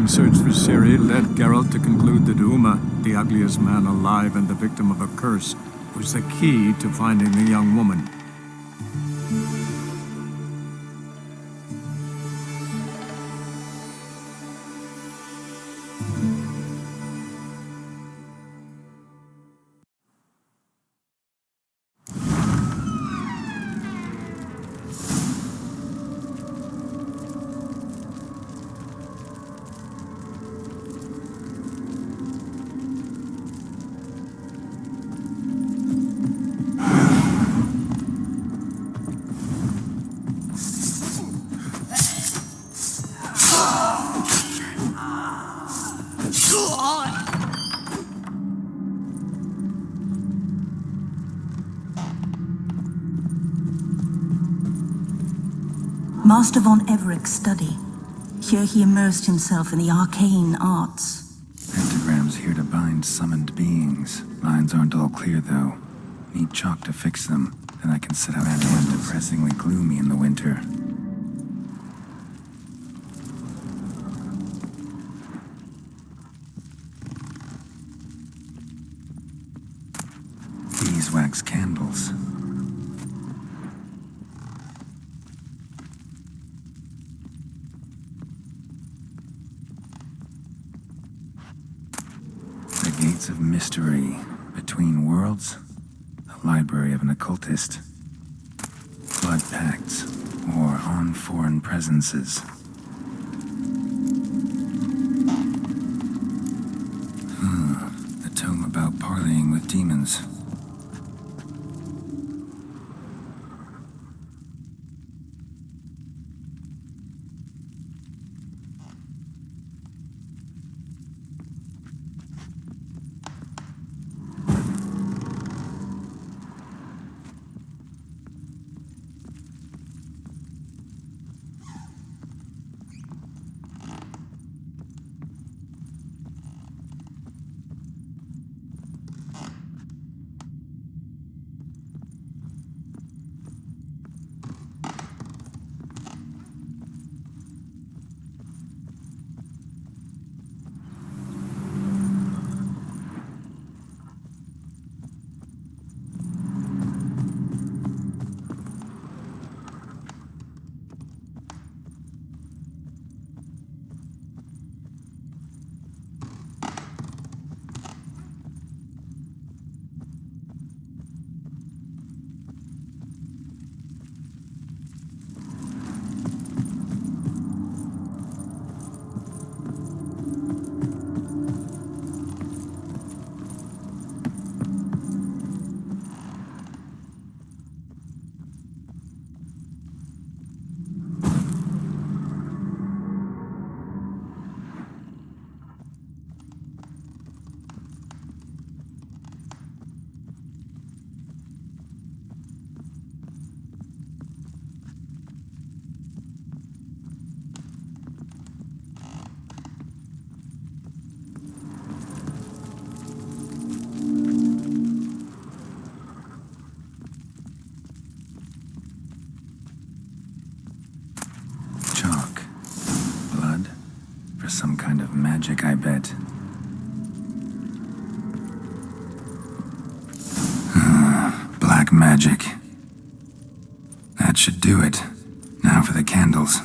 Durin's search for Ciri led Geralt to conclude that Uma, the ugliest man alive and the victim of a curse, was the key to finding the young woman. Master von Everett's study. Here he immersed himself in the arcane arts. Pentagrams here to bind summoned beings. Lines aren't all clear, though. Need chalk to fix them. Then I can set out and it was depressingly gloomy in the winter. Beeswax candles. Gates of mystery. Between worlds? The library of an occultist. Blood pacts. Or on foreign presences. The tome about parleying with demons. Some kind of magic, I bet. Black magic. That should do it. Now for the candles.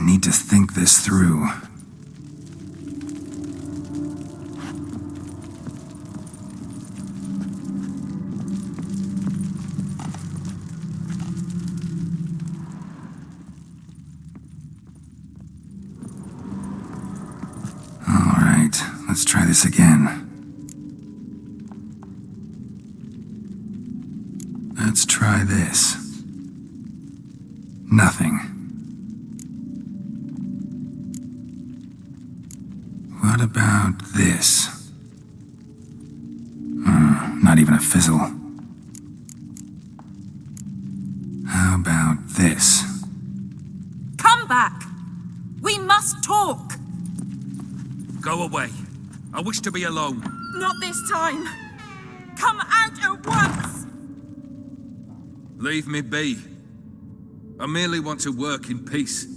Need to think this through. Let's try this again. Let's try this. Nothing. What about this? Not even a fizzle. How about this? Come back! We must talk! Go away. I wish to be alone. Not this time. Come out at once! Leave me be. I merely want to work in peace.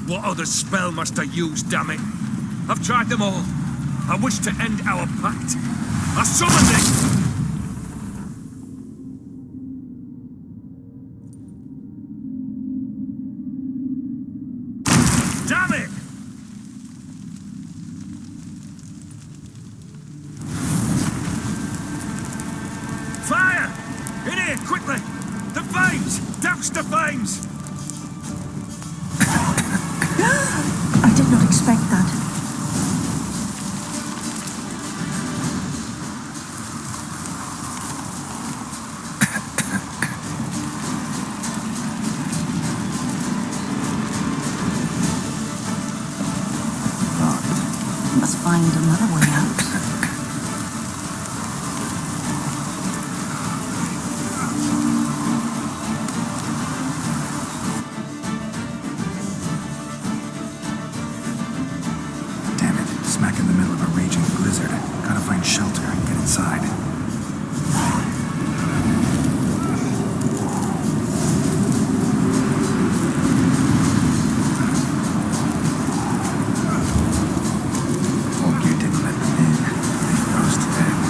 What other spell must I use, damn it? I've tried them all. I wish to end our pact. I summon thee! Damn it! Fire! In here, quickly! The flames! Douse the flames! I did not expect that. Must find another way out. Smack in the middle of a raging blizzard. Gotta find shelter and get inside. Old Gear didn't let them in. They froze to death.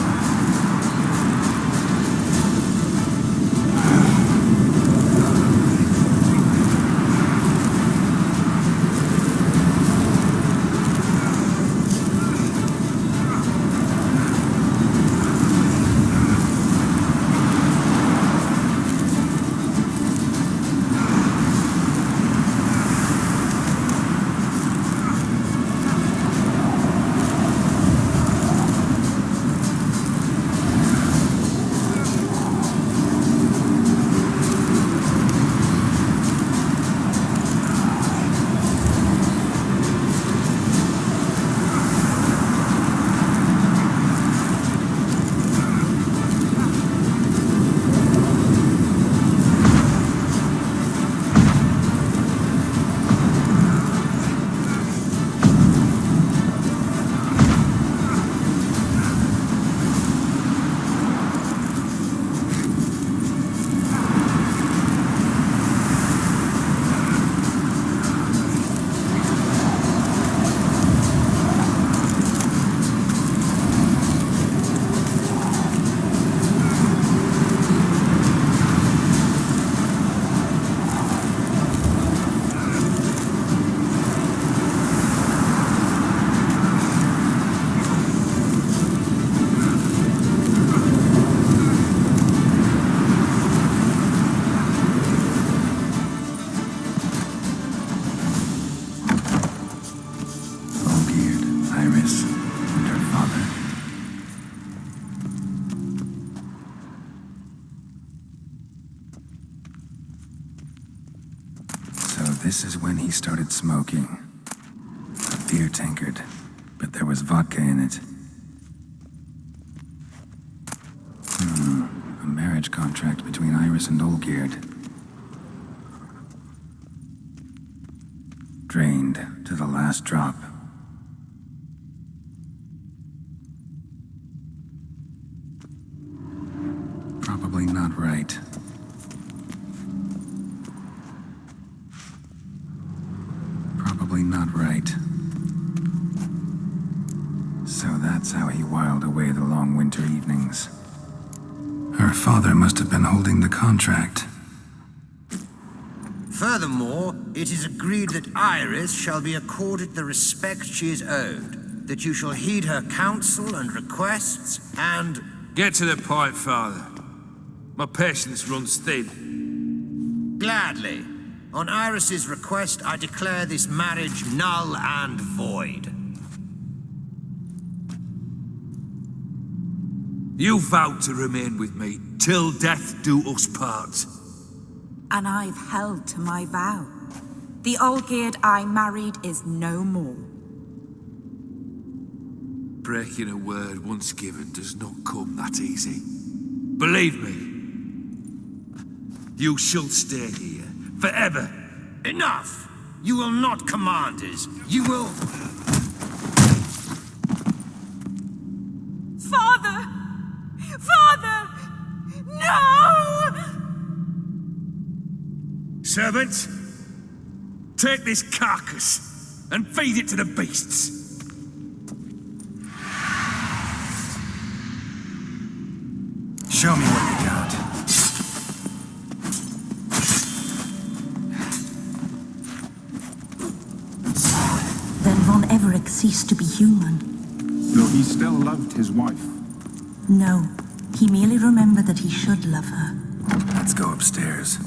This is when he started smoking. A beer tankard, but there was vodka in it. A marriage contract between Iris and Olgierd. Drained to the last drop. Probably not right. Probably not right. So that's how he whiled away the long winter evenings. Her father must have been holding the contract. Furthermore, it is agreed that Iris shall be accorded the respect she is owed, that you shall heed her counsel and requests, and... Get to the point, Father. My patience runs thin. Gladly. On Iris's request, I declare this marriage null and void. You vowed to remain with me, till death do us part. And I've held to my vow. The Olgierd I married is no more. Breaking a word once given does not come that easy. Believe me, you shall stay here, forever. Enough! You will not command us. You will... Father! Father! No! Servant, take this carcass and feed it to the beasts. Show me what you got. Then Von Everec ceased to be human. Though he still loved his wife. No, he merely remembered that he should love her. Let's go upstairs.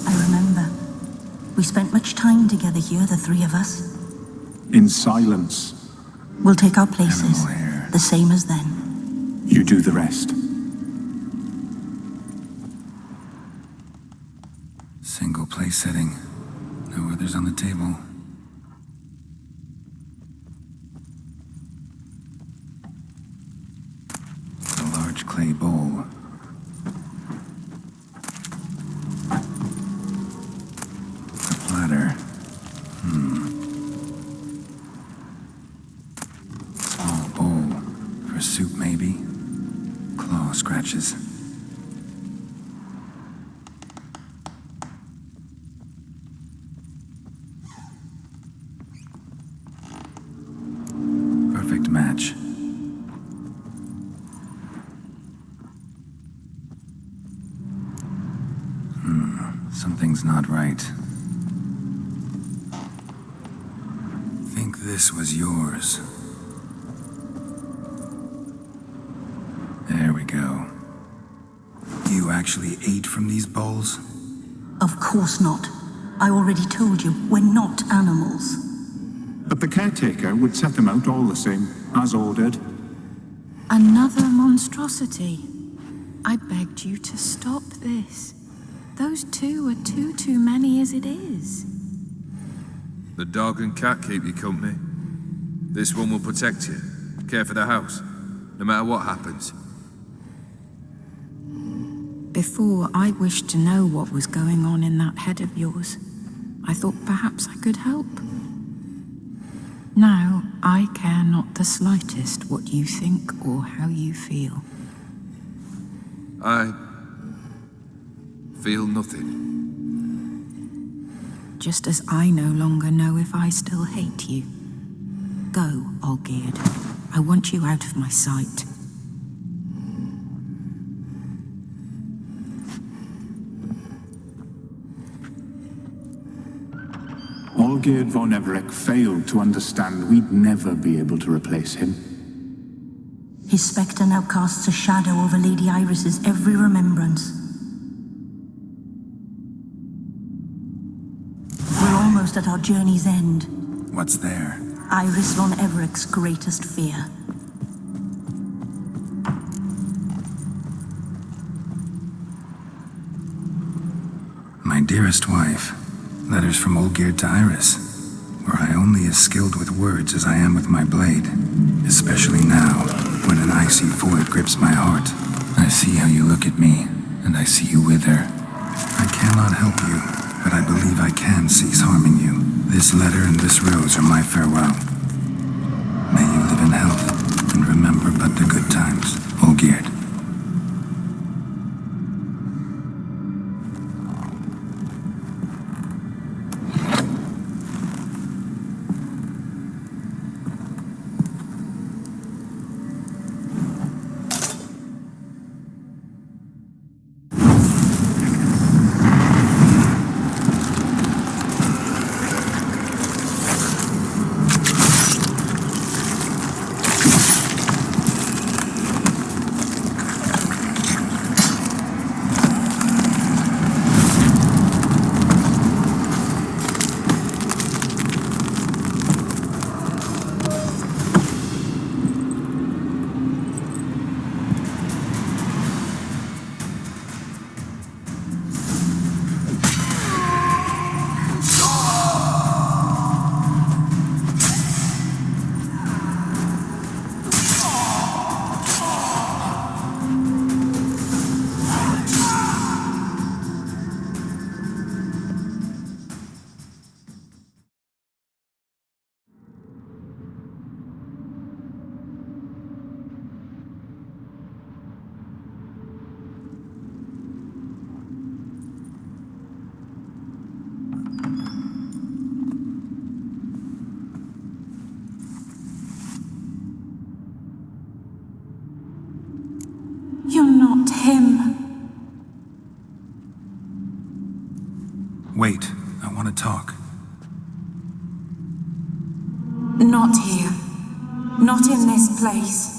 I remember. We spent much time together here, the three of us. In silence. We'll take our places, Animal hair. the same as then. You do the rest. Single place setting. No others on the table. A large clay bowl. A platter. Small bowl. For soup, maybe. Claw scratches. Perfect match. Something's not right. Think this was yours. There we go. You actually ate from these bowls? Of course not. I already told you, we're not animals. But the caretaker would set them out all the same, as ordered. Another monstrosity. I begged you to stop this. Those two are too many as it is. The dog and cat keep you company. This one will protect you, care for the house, no matter what happens. Before, I wished to know what was going on in that head of yours. I thought perhaps I could help. Now, I care not the slightest what you think or how you feel. I feel nothing. Just as I no longer know if I still hate you. Go, Olgierd. I want you out of my sight. Olgierd von Everec failed to understand we'd never be able to replace him. His spectre now casts a shadow over Lady Iris's every remembrance. We're almost at our journey's end. What's there? Iris von Everec's greatest fear. My dearest wife. Letters from Olgierd to Iris, where I only as skilled with words as I am with my blade, especially now, when an icy void grips my heart. I see how you look at me, and I see you wither. I cannot help you, but I believe I can cease harming you. This letter and this rose are my farewell. May you live in health, and remember but the good times, Olgierd. not him. Wait, I want to talk. Not here. Not in this place.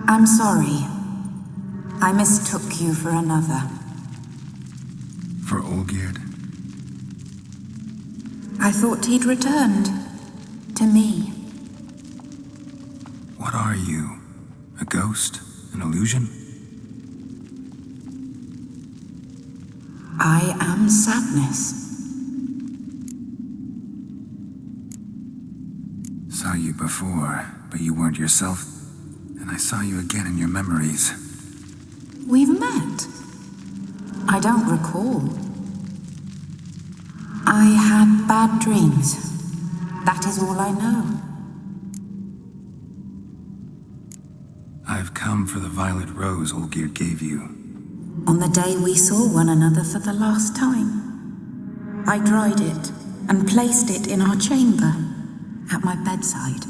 I'm sorry. I mistook you for another. For Olgierd? I thought he'd returned. To me. What are you? A ghost? An illusion? I am sadness. Saw you before, but you weren't yourself. And I saw you again in your memories. We've met. I don't recall. I had bad dreams. That is all I know. I've come for the violet rose Olgierd gave you. On the day we saw one another for the last time, I dried it and placed it in our chamber at my bedside.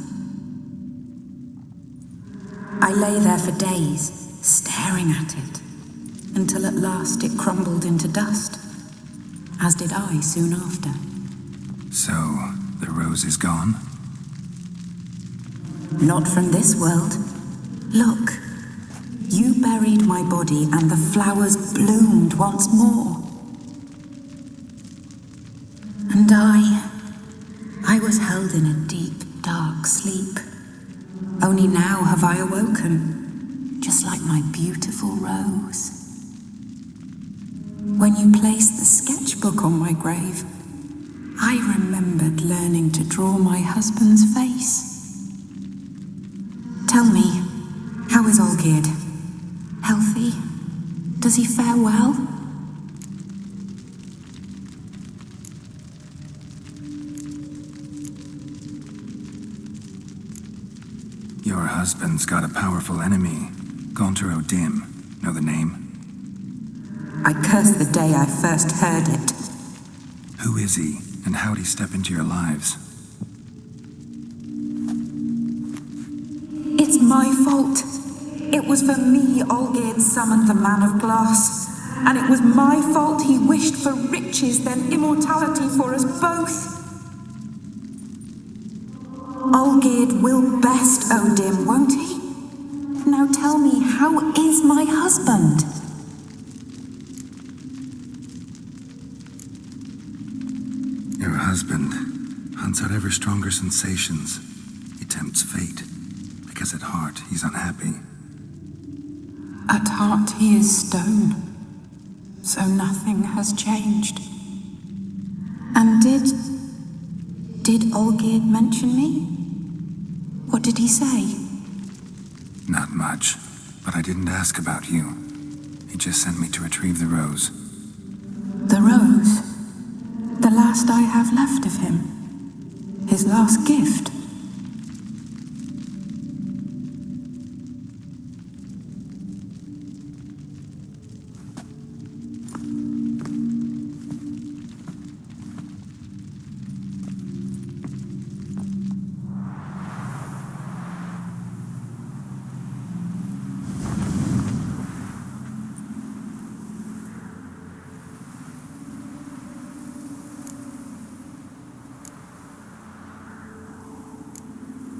I lay there for days, staring at it, until at last it crumbled into dust, as did I soon after. So, the rose is gone? Not from this world. Look, you buried my body and the flowers bloomed once more. And I was held in a deep, dark sleep. Only now have I awoken, just like my beautiful rose. When you placed the sketchbook on my grave, I remembered learning to draw my husband's face. Tell me, how is Olgierd? Healthy? Does he fare well? Your husband's got a powerful enemy. Gaunter O'Dim. Know the name? I curse the day I first heard it. Who is he, and how'd he step into your lives? It's my fault. It was for me Olgierd summoned the Man of Glass. And it was my fault he wished for riches, then immortality for us both. Olgierd will best O'Dim, won't he? Now tell me, how is my husband? Your husband hunts out ever stronger sensations. He tempts fate, because at heart he's unhappy. At heart he is stone, so nothing has changed. And did Olgierd mention me? What did he say? Not much, but I didn't ask about you. He just sent me to retrieve the rose. The rose? The last I have left of him? His last gift?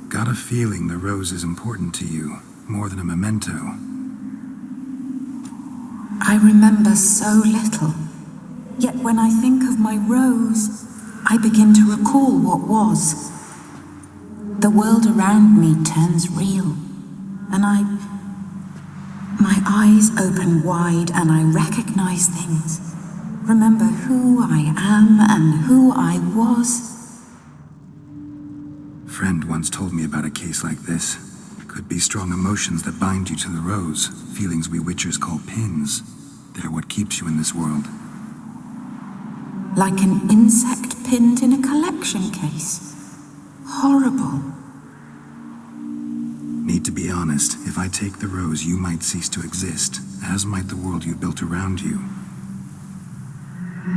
Got a feeling the rose is important to you, more than a memento. I remember so little. Yet when I think of my rose, I begin to recall what was. The world around me turns real, and my eyes open wide and I recognize things. Remember who I am and who I was. Friend once told me about a case like this. Could be strong emotions that bind you to the rose, feelings we witchers call pins. They're what keeps you in this world. like an insect pinned in a collection case. Horrible. Need to be honest, if I take the rose, you might cease to exist, as might the world you built around you.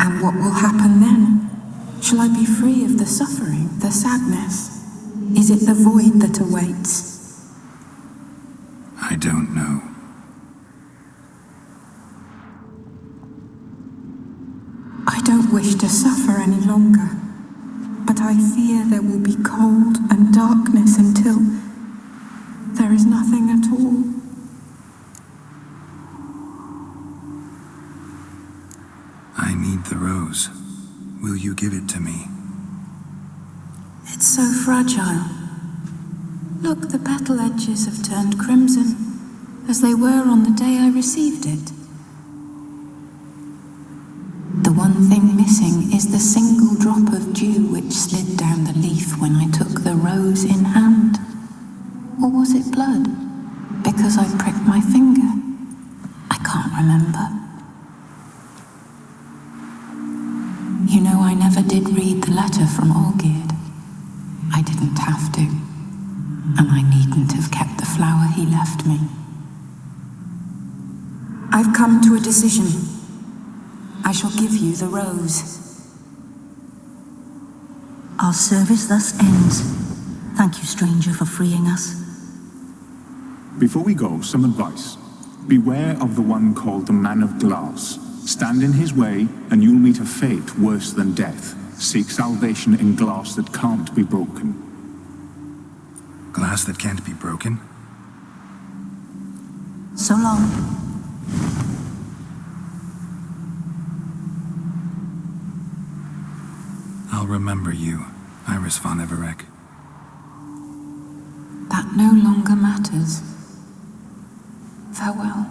And what will happen then? Shall I be free of the suffering, the sadness? Is it the void that awaits? I don't know. I don't wish to suffer any longer, but I fear there will be cold and darkness until there is nothing at all. I need the rose. Will you give it to me? It's so fragile. Look, the petal edges have turned crimson, as they were on the day I received it. The one thing missing is the single drop of dew which slid down the leaf when I took the rose in hand. Or was it blood? Because I pricked my finger? I can't remember. You know, I never did read the letter from Olgierd. I didn't have to. And I needn't have kept the flower he left me. I've come to a decision. I shall give you the rose. Our service thus ends. Thank you, stranger, for freeing us. Before we go, some advice. Beware of the one called the Man of Glass. Stand in his way, and you'll meet a fate worse than death. Seek salvation in glass that can't be broken. Glass that can't be broken? So long. I'll remember you, Iris von Everec. That no longer matters. Farewell.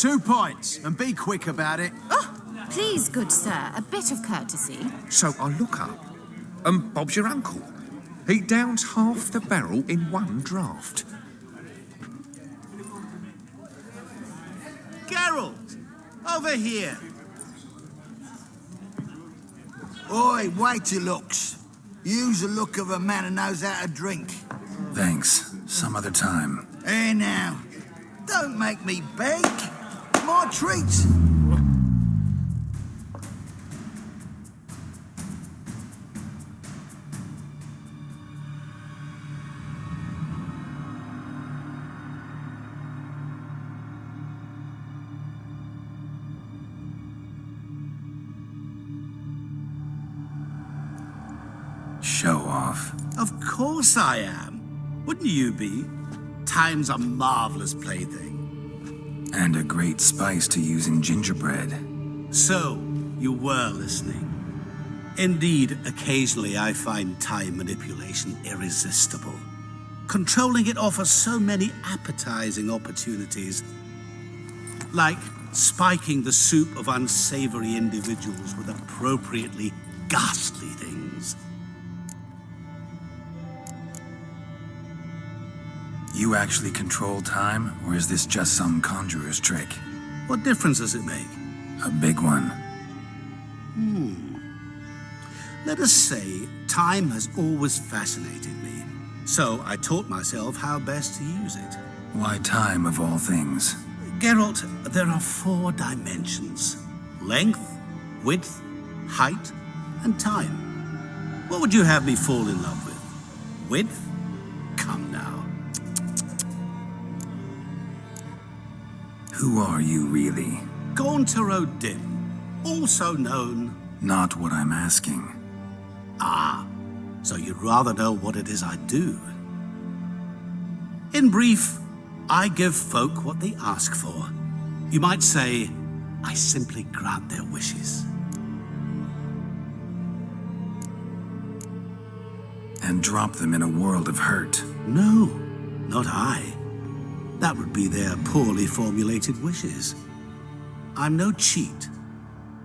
2 pints, and be quick about it. Oh, please, good sir, a bit of courtesy. So I look up, and Bob's your uncle. He downs half the barrel in one draught. Geralt, over here. Oi, wait your looks. Use the look of a man who knows how to drink. Thanks. Some other time. Here now. Don't make me beg. My treat. Show off. Of course I am. Wouldn't you be? Time's a marvelous plaything. And a great spice to use in gingerbread. So, you were listening. Indeed, occasionally I find time manipulation irresistible. Controlling it offers so many appetizing opportunities. Like spiking the soup of unsavory individuals with appropriately ghastly things. You actually control time, or is this just some conjurer's trick? What difference does it make? A big one. Let us say, time has always fascinated me. So I taught myself how best to use it. Why time, of all things? Geralt, there are 4 dimensions. Length, width, height, and time. What would you have me fall in love with? Width? Come now. Who are you, really? Gaunter O'Dim, also known... Not what I'm asking. Ah, so you'd rather know what it is I do. In brief, I give folk what they ask for. You might say, I simply grant their wishes. And drop them in a world of hurt. No, not I. That would be their poorly formulated wishes. I'm no cheat.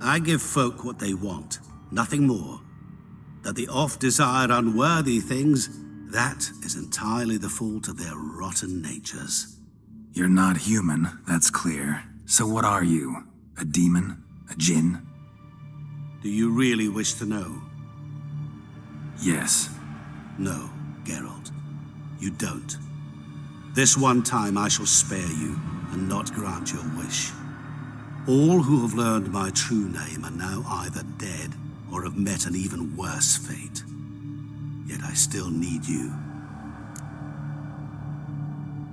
I give folk what they want, nothing more. That they oft desire unworthy things, that is entirely the fault of their rotten natures. You're not human, that's clear. So what are you? A demon? A djinn? Do you really wish to know? Yes. No, Geralt. You don't. This one time I shall spare you and not grant your wish. All who have learned my true name are now either dead or have met an even worse fate. Yet I still need you.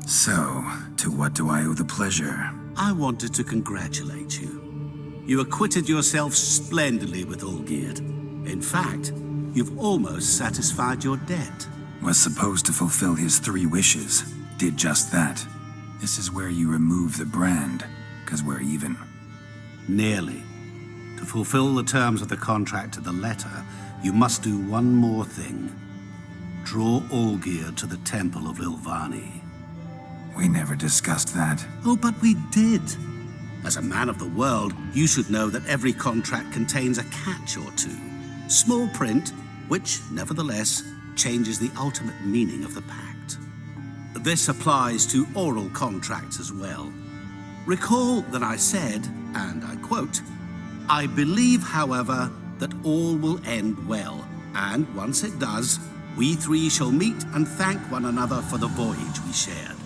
So, to what do I owe the pleasure? I wanted to congratulate you. You acquitted yourself splendidly with Olgierd. In fact, you've almost satisfied your debt. Was supposed to fulfill his 3 wishes. Did just that. This is where you remove the brand, 'cause we're even. Nearly. To fulfill the terms of the contract to the letter, you must do one more thing. Draw Olgierd to the Temple of Lilvani. We never discussed that. Oh, but we did. As a man of the world, you should know that every contract contains a catch or two. Small print, which, nevertheless, changes the ultimate meaning of the pact. This applies to oral contracts as well. Recall that I said, and I quote, I believe, however, that all will end well, and once it does, we 3 shall meet and thank one another for the voyage we shared.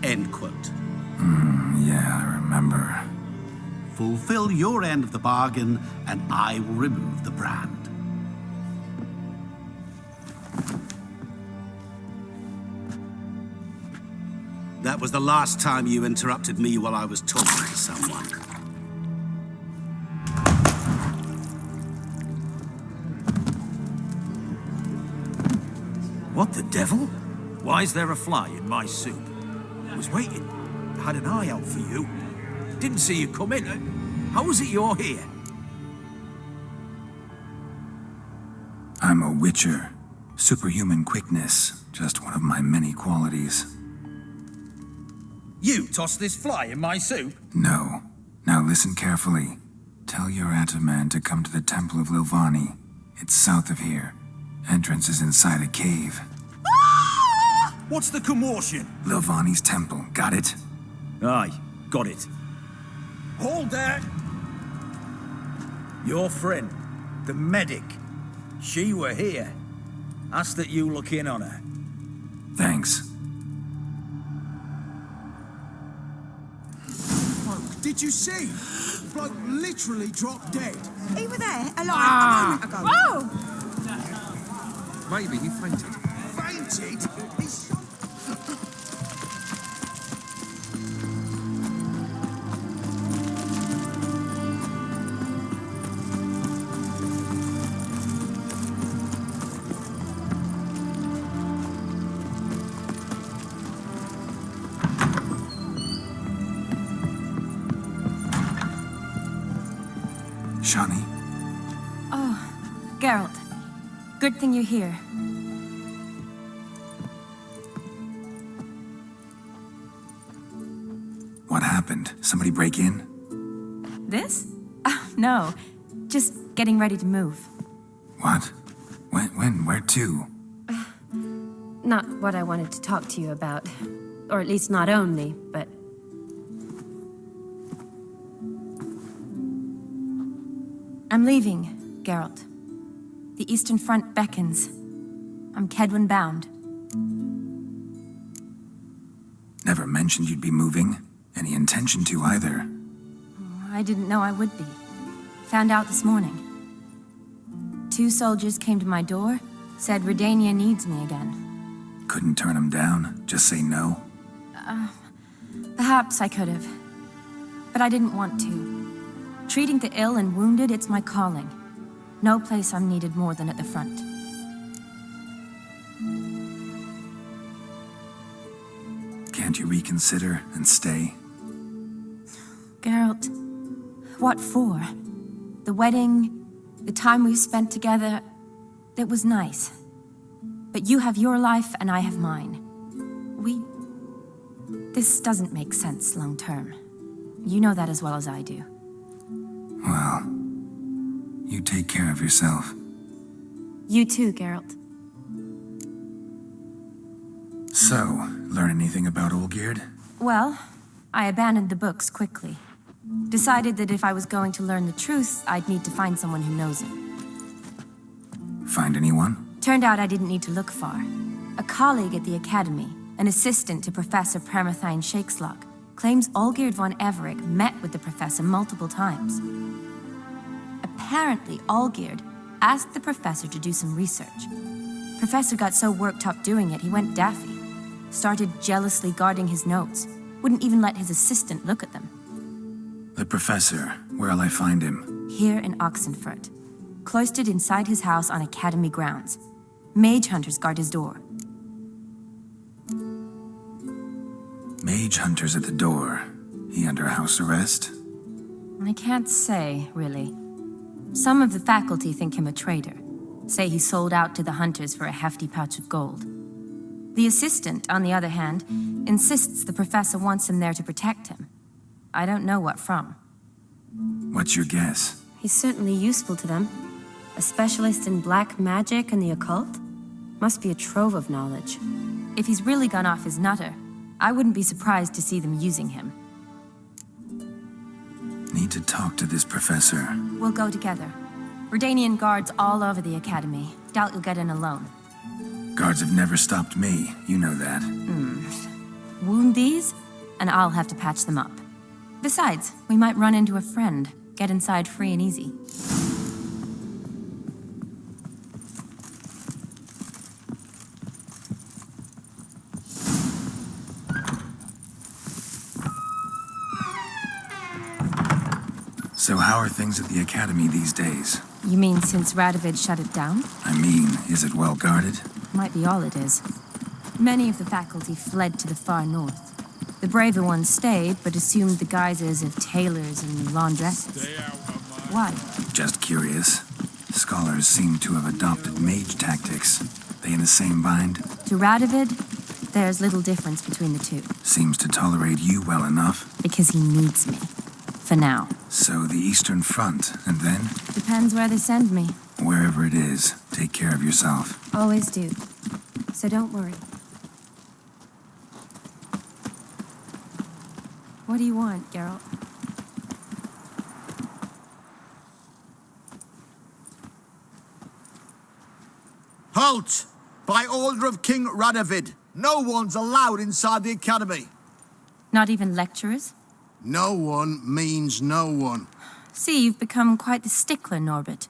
End quote. Yeah, I remember. Fulfill your end of the bargain, and I will remove the brand. That was the last time you interrupted me while I was talking to someone. What the devil? Why is there a fly in my soup? I was waiting. Had an eye out for you. Didn't see you come in. How is it you're here? I'm a witcher. Superhuman quickness. Just one of my many qualities. You tossed this fly in my soup? No. Now listen carefully. Tell your Ataman to come to the Temple of Lilvani. It's south of here. Entrance is inside a cave. What's the commotion? Lilvani's temple, got it? Aye, got it. Hold there! Your friend, the medic, she were here. Ask that you look in on her. Thanks. Did you see? The bloke literally dropped dead. He were there, alive, a moment ago. Whoa! Maybe he fainted. Fainted? He's... Shani? Oh, Geralt. Good thing you're here. What happened? Somebody break in? This? Oh, no. Just getting ready to move. What? When? Where to? Not what I wanted to talk to you about. Or at least not only, but... I'm leaving, Geralt. The Eastern Front beckons. I'm Kedwin bound. Never mentioned you'd be moving. Any intention to either. I didn't know I would be. Found out this morning. 2 soldiers came to my door, said Redania needs me again. Couldn't turn him down? Just say no? Perhaps I could have. But I didn't want to. Treating the ill and wounded, it's my calling. No place I'm needed more than at the front. Can't you reconsider and stay? Geralt, what for? The wedding, the time we've spent together, it was nice. But you have your life and I have mine. This doesn't make sense long term. You know that as well as I do. Well, you take care of yourself. You too, Geralt. So, learn anything about Olgierd? Well, I abandoned the books quickly. Decided that if I was going to learn the truth, I'd need to find someone who knows it. Find anyone? Turned out I didn't need to look far. A colleague at the Academy, an assistant to Professor Permathine Shakeslog, claims Olgierd von Everec met with the professor multiple times. Apparently, Olgierd asked the professor to do some research. Professor got so worked up doing it, he went daffy. Started jealously guarding his notes. Wouldn't even let his assistant look at them. The professor, where'll I find him? Here in Oxenfurt. Cloistered inside his house on Academy grounds. Mage hunters guard his door. Mage hunters at the door. He under house arrest? I can't say, really. Some of the faculty think him a traitor. Say he sold out to the hunters for a hefty pouch of gold. The assistant, on the other hand, insists the professor wants him there to protect him. I don't know what from. What's your guess? He's certainly useful to them. A specialist in black magic and the occult? Must be a trove of knowledge. If he's really gone off his nutter, I wouldn't be surprised to see them using him. Need to talk to this professor. We'll go together. Redanian guards all over the Academy. Doubt you'll get in alone. Guards have never stopped me, you know that. Wound these, and I'll have to patch them up. Besides, we might run into a friend. Get inside free and easy. So how are things at the Academy these days? You mean since Radovid shut it down? I mean, is it well guarded? Might be all it is. Many of the faculty fled to the far north. The braver ones stayed, but assumed the guises of tailors and laundresses. Why? Just curious. Scholars seem to have adopted mage tactics. They in the same bind? To Radovid, There's little difference between the two. Seems to tolerate you well enough. Because he needs me. For now. So the Eastern Front, and then? Depends where they send me. Wherever it is, take care of yourself. Always do. So don't worry. What do you want, Geralt? Halt! By order of King Radovid, no one's allowed inside the academy. Not even lecturers? No one means no one. See, you've become quite the stickler, Norbert.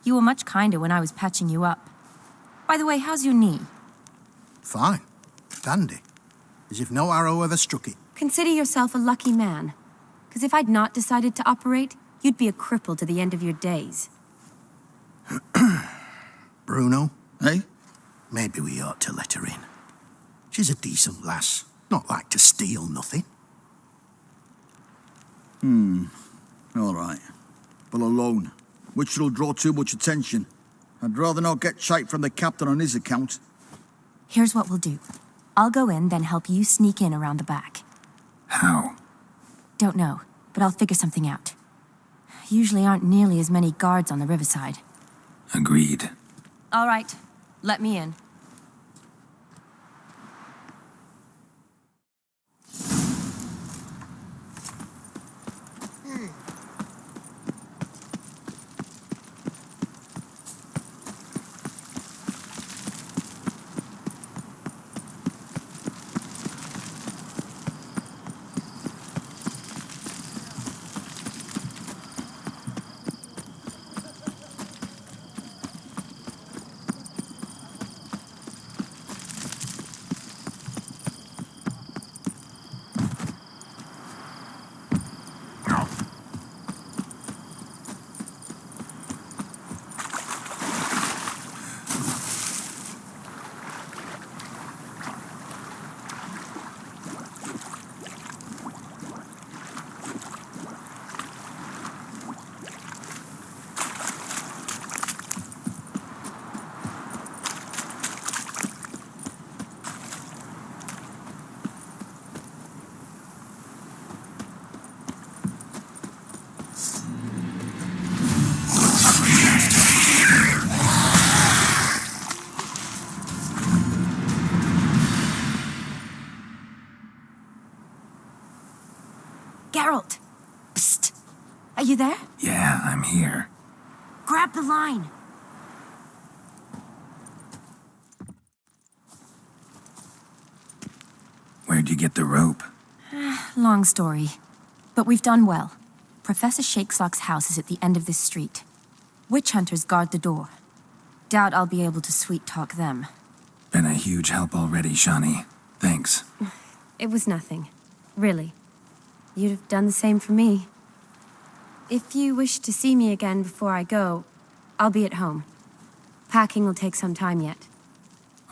You were much kinder when I was patching you up. By the way, how's your knee? Fine. Dandy. As if no arrow ever struck it. Consider yourself a lucky man. Because if I'd not decided to operate, you'd be a cripple to the end of your days. Bruno, eh? Maybe we ought to let her in. She's a decent lass. Not like to steal nothing. All right. But alone, which will draw too much attention. I'd rather not get shite from the captain on his account. Here's what we'll do. I'll go in, then help you sneak in around the back. How? Don't know, but I'll figure something out. Usually aren't nearly as many guards on the riverside. Agreed. All right, let me in. Geralt! Psst! Are you there? Yeah, I'm here. Grab the line! Where'd you get the rope? Long story. But we've done well. Professor Shakesock's house is at the end of this street. Witch hunters guard the door. Doubt I'll be able to sweet-talk them. Been a huge help already, Shani. Thanks. It was nothing. Really. You'd have done the same for me. If you wish to see me again before I go, I'll be at home. Packing will take some time yet.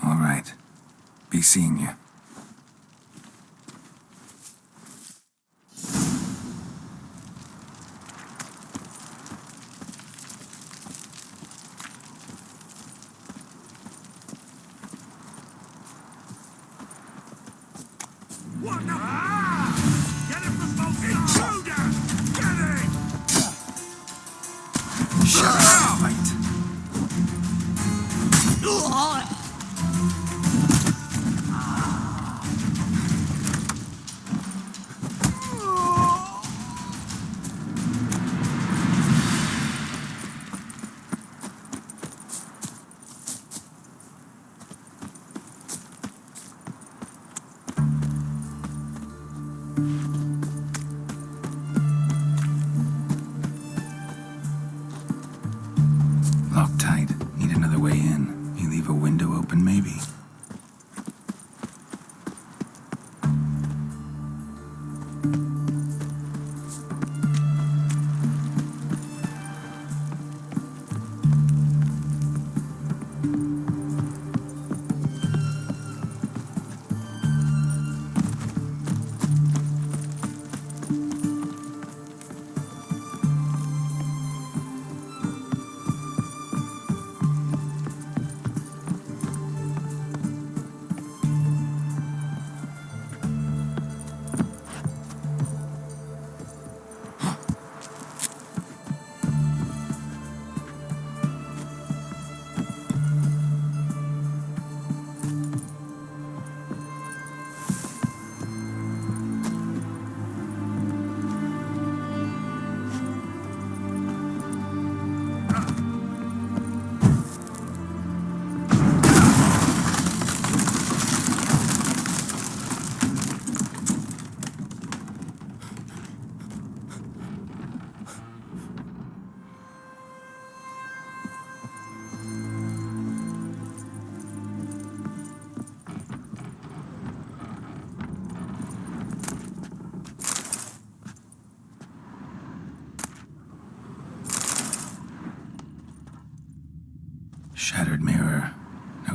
All right. Be seeing you. What the? Get him from both intruder! Get him! Shut up, mate. Locked tight. Need another way in. You leave a window open, maybe?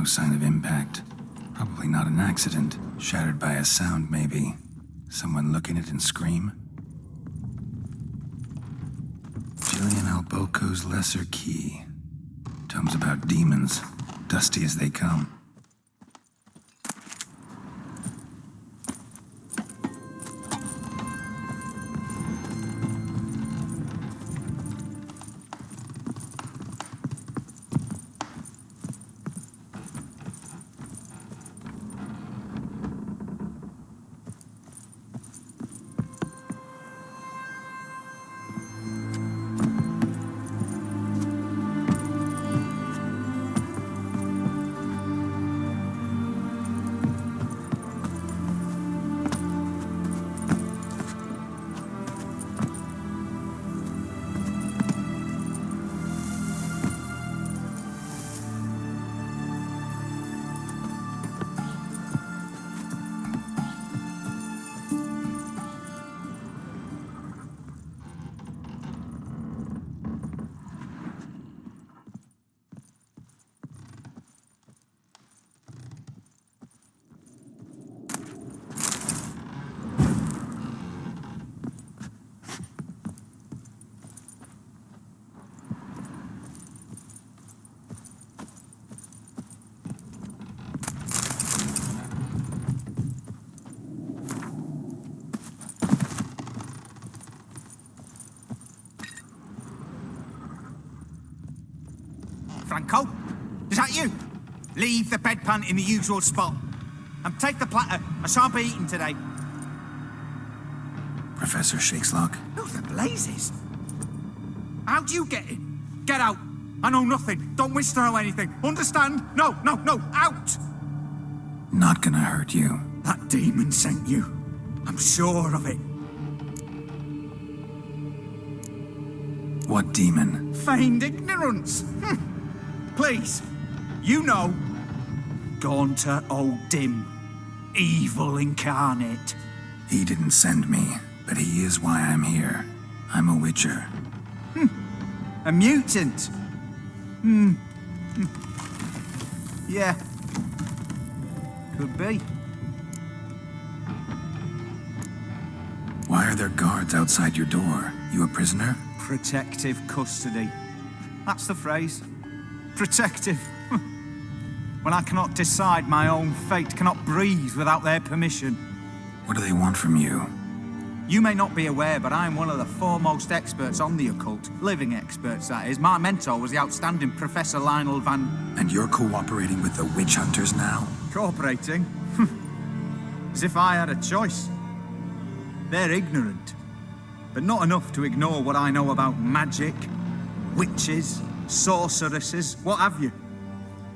No sign of impact. Probably not an accident. Shattered by a sound, maybe. Someone look in it and scream? Julian Alboco's Lesser Key. Tomes about demons, dusty as they come. Franco? Is that you? Leave the bedpan in the usual spot. And take the platter. I shan't be eating today. Professor Shakeslock? Oh, the blazes. How'd you get in? Get out. I know nothing. Don't wish to know anything. Understand? No, out! Not gonna hurt you. That demon sent you. I'm sure of it. What demon? Feigned ignorance. Please, you know. Gaunter O'Dim. Evil incarnate. He didn't send me, but he is why I'm here. I'm a witcher. A mutant. Yeah. Could be. Why are there guards outside your door? You a prisoner? Protective custody. That's the phrase. Protective. When I cannot decide my own fate, cannot breathe without their permission. What do they want from you? You may not be aware, but I'm one of the foremost experts on the occult. Living experts, that is. My mentor was the outstanding Professor Lionel Van... And you're cooperating with the witch hunters now? Cooperating? As if I had a choice. They're ignorant, but not enough to ignore what I know about magic, witches, sorceresses, what have you.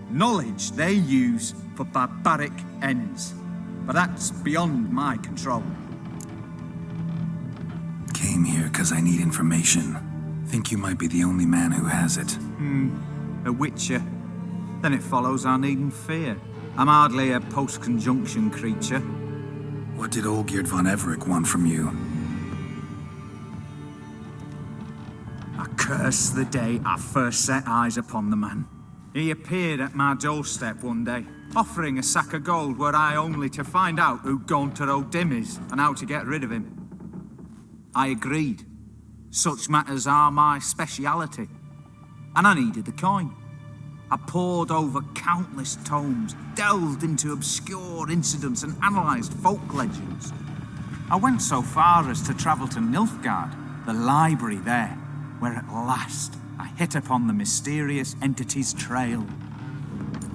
Knowledge they use for barbaric ends. But that's beyond my control. Came here because I need information. Think you might be the only man who has it. A witcher. Then it follows I needn't fear. I'm hardly a post-conjunction creature. What did Olgierd von Everec want from you? I curse the day I first set eyes upon the man. He appeared at my doorstep one day, offering a sack of gold were I only to find out who Gaunter O'Dim is and how to get rid of him. I agreed. Such matters are my speciality. And I needed the coin. I pored over countless tomes, delved into obscure incidents and analysed folk legends. I went so far as to travel to Nilfgaard, the library there, where at last I hit upon the mysterious entity's trail.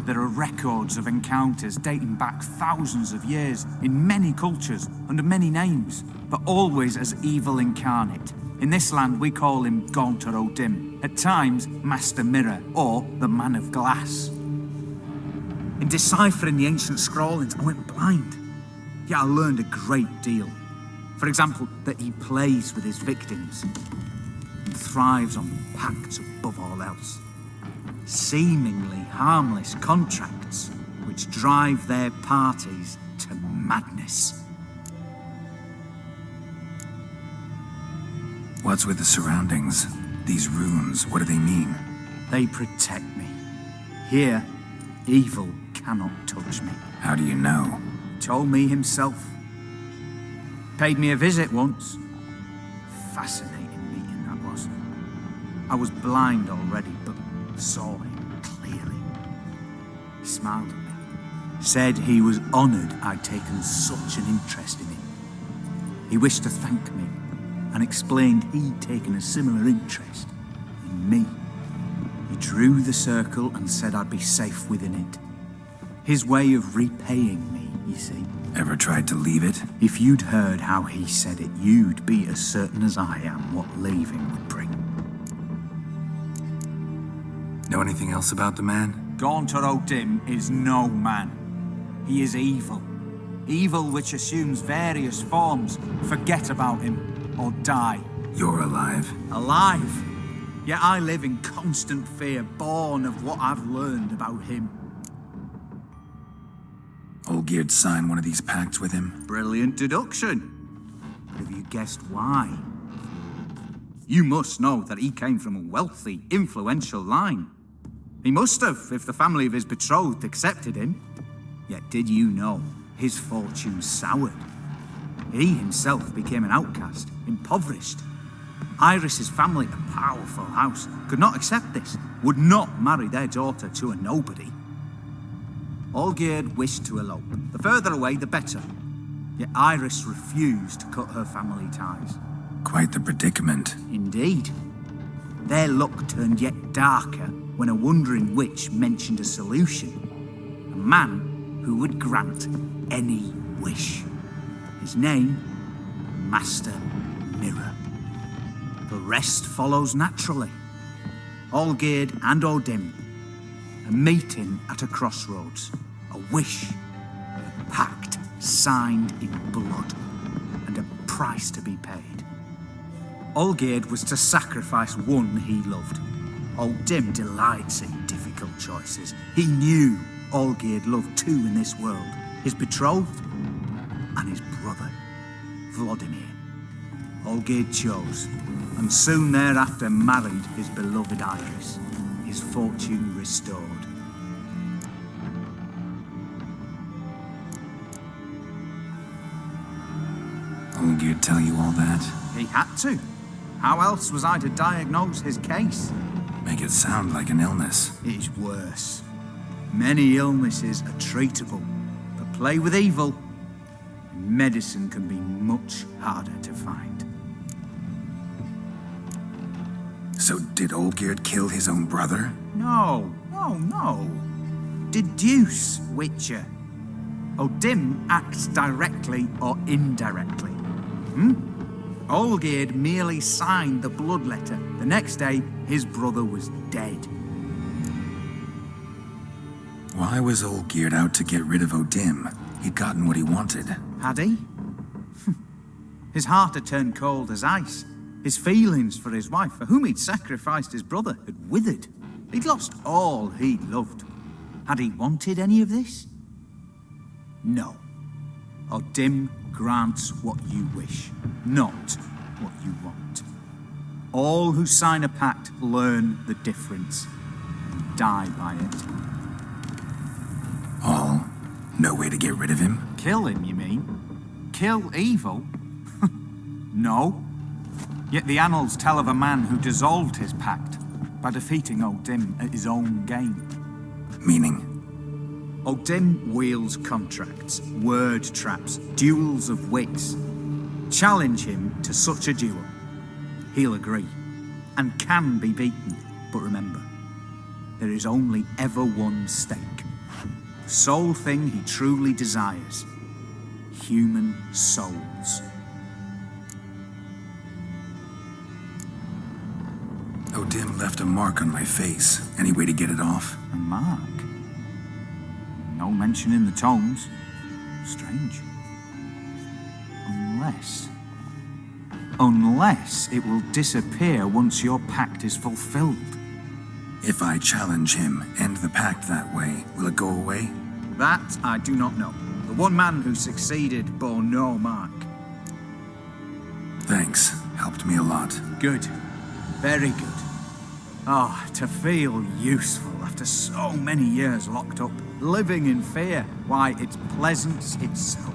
There are records of encounters dating back thousands of years in many cultures under many names, but always as evil incarnate. In this land, we call him Gaunter O'Dim, at times Master Mirror or the Man of Glass. In deciphering the ancient scrawlings, I went blind. Yet I learned a great deal. For example, that he plays with his victims and thrives on pacts above all else. Seemingly harmless contracts which drive their parties to madness. What's with the surroundings? These runes, what do they mean? They protect me. Here, evil cannot touch me. How do you know? He told me himself. Paid me a visit once. Fascinating meeting that was. I was blind already, but saw him clearly. He smiled at me. Said he was honoured I'd taken such an interest in him. He wished to thank me and explained he'd taken a similar interest in me. He drew the circle and said I'd be safe within it. His way of repaying me, you see. Ever tried to leave it? If you'd heard how he said it, you'd be as certain as I am what leaving would bring. Know anything else about the man? Gaunter O'Dim is no man. He is evil. Evil which assumes various forms. Forget about him, or die. You're alive. Alive? Yet I live in constant fear, born of what I've learned about him. Olgierd signed one of these pacts with him? Brilliant deduction. But have you guessed why? You must know that he came from a wealthy, influential line. He must have, if the family of his betrothed accepted him. Yet did you know his fortune soured? He himself became an outcast, impoverished. Iris's family, a powerful house, could not accept this, would not marry their daughter to a nobody. Olgierd wished to elope. The further away, the better. Yet Iris refused to cut her family ties. Quite the predicament. Indeed. Their luck turned yet darker when a wandering witch mentioned a solution. A man who would grant any wish. His name, Master Mirror. The rest follows naturally. Olgierd and O'Dim, a meeting at a crossroads, a wish, a pact signed in blood, and a price to be paid. Olgierd was to sacrifice one he loved. O'Dim delights in difficult choices. He knew Olgierd loved two in this world, his betrothed and his brother, Vladimir. Olgierd chose, and soon thereafter married his beloved Iris, his fortune restored. Olgierd tell you all that? He had to. How else was I to diagnose his case? Make it sound like an illness. It is worse. Many illnesses are treatable, but play with evil, and medicine can be much harder to find. So did Olgierd kill his own brother? No. Deduce, Witcher. O'Dim acts directly or indirectly. Olgierd merely signed the blood letter. The next day, his brother was dead. Why was Olgierd out to get rid of O'Dim? He'd gotten what he wanted. Had he? His heart had turned cold as ice. His feelings for his wife, for whom he'd sacrificed his brother, had withered. He'd lost all he loved. Had he wanted any of this? No. O'Dim grants what you wish, not what you want. All who sign a pact learn the difference and die by it. All? No way to get rid of him? Kill him, you mean? Kill evil? No. Yet the annals tell of a man who dissolved his pact by defeating O'Dim at his own game. Meaning? O'Dim wields contracts, word traps, duels of wits. Challenge him to such a duel. He'll agree, and can be beaten. But remember, there is only ever one stake. The sole thing he truly desires. Human souls. O'Dim left a mark on my face. Any way to get it off? A mark? No mention in the tomes. Strange. Unless it will disappear once your pact is fulfilled. If I challenge him, end the pact that way, will it go away? That I do not know. The one man who succeeded bore no mark. Thanks. Helped me a lot. Good. Very good. Oh, to feel useful after so many years locked up. Living in fear, why, it's pleasance itself.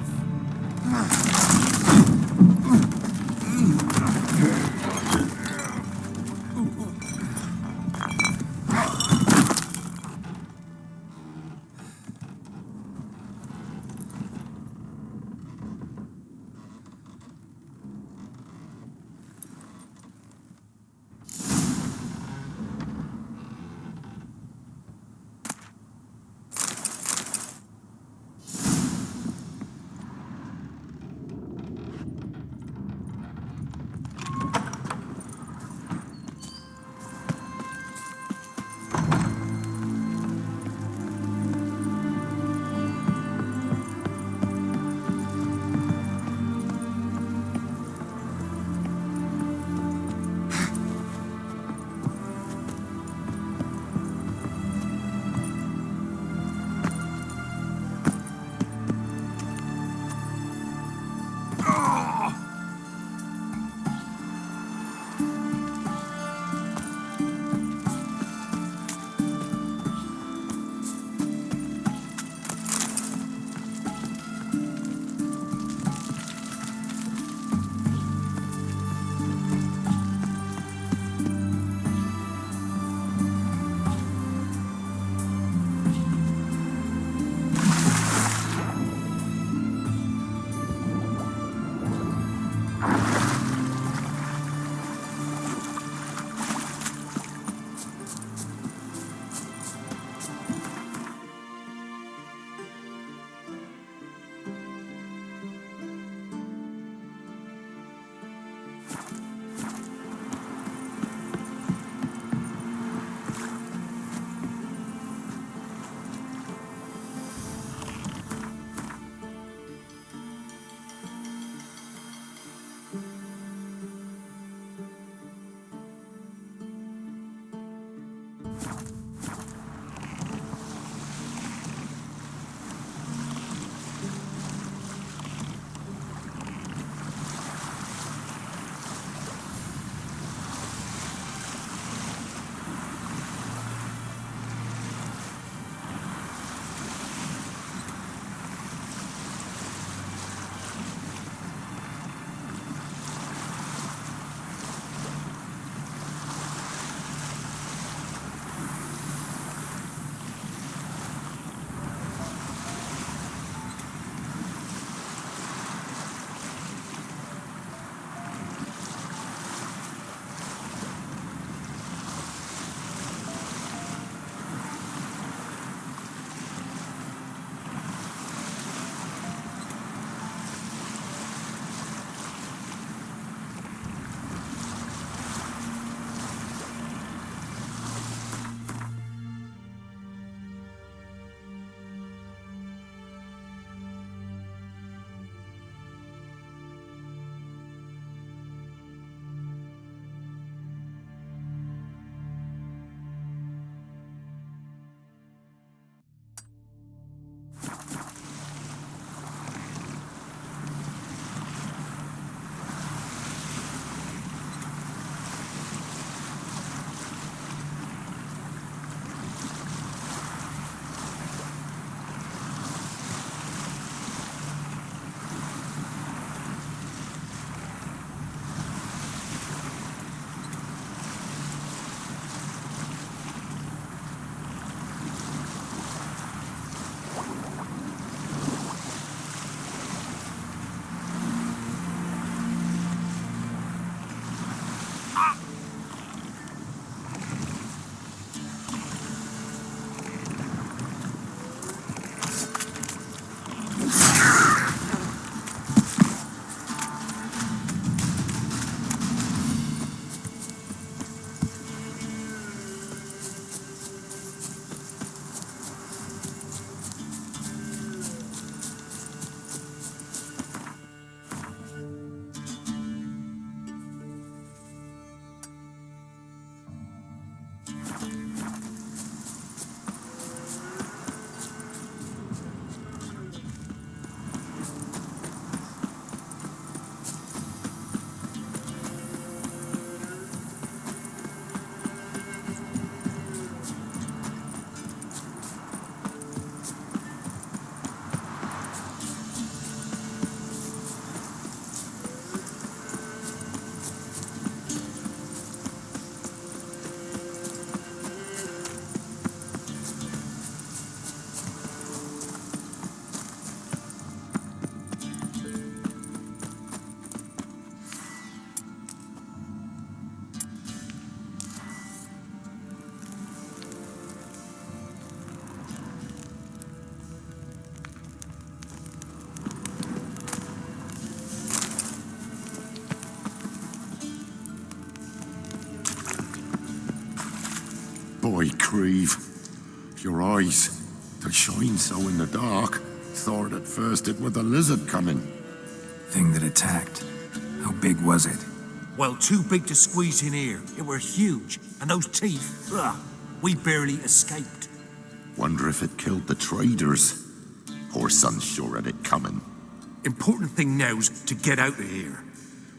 Boy, Creve. Your eyes, they shine so in the dark. Thought at first it were the lizard coming. Thing that attacked. How big was it? Well, too big to squeeze in here. It were huge. And those teeth, ugh, we barely escaped. Wonder if it killed the traders. Poor son's sure had it coming. Important thing now's to get out of here.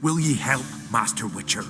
Will ye help, Master Witcher?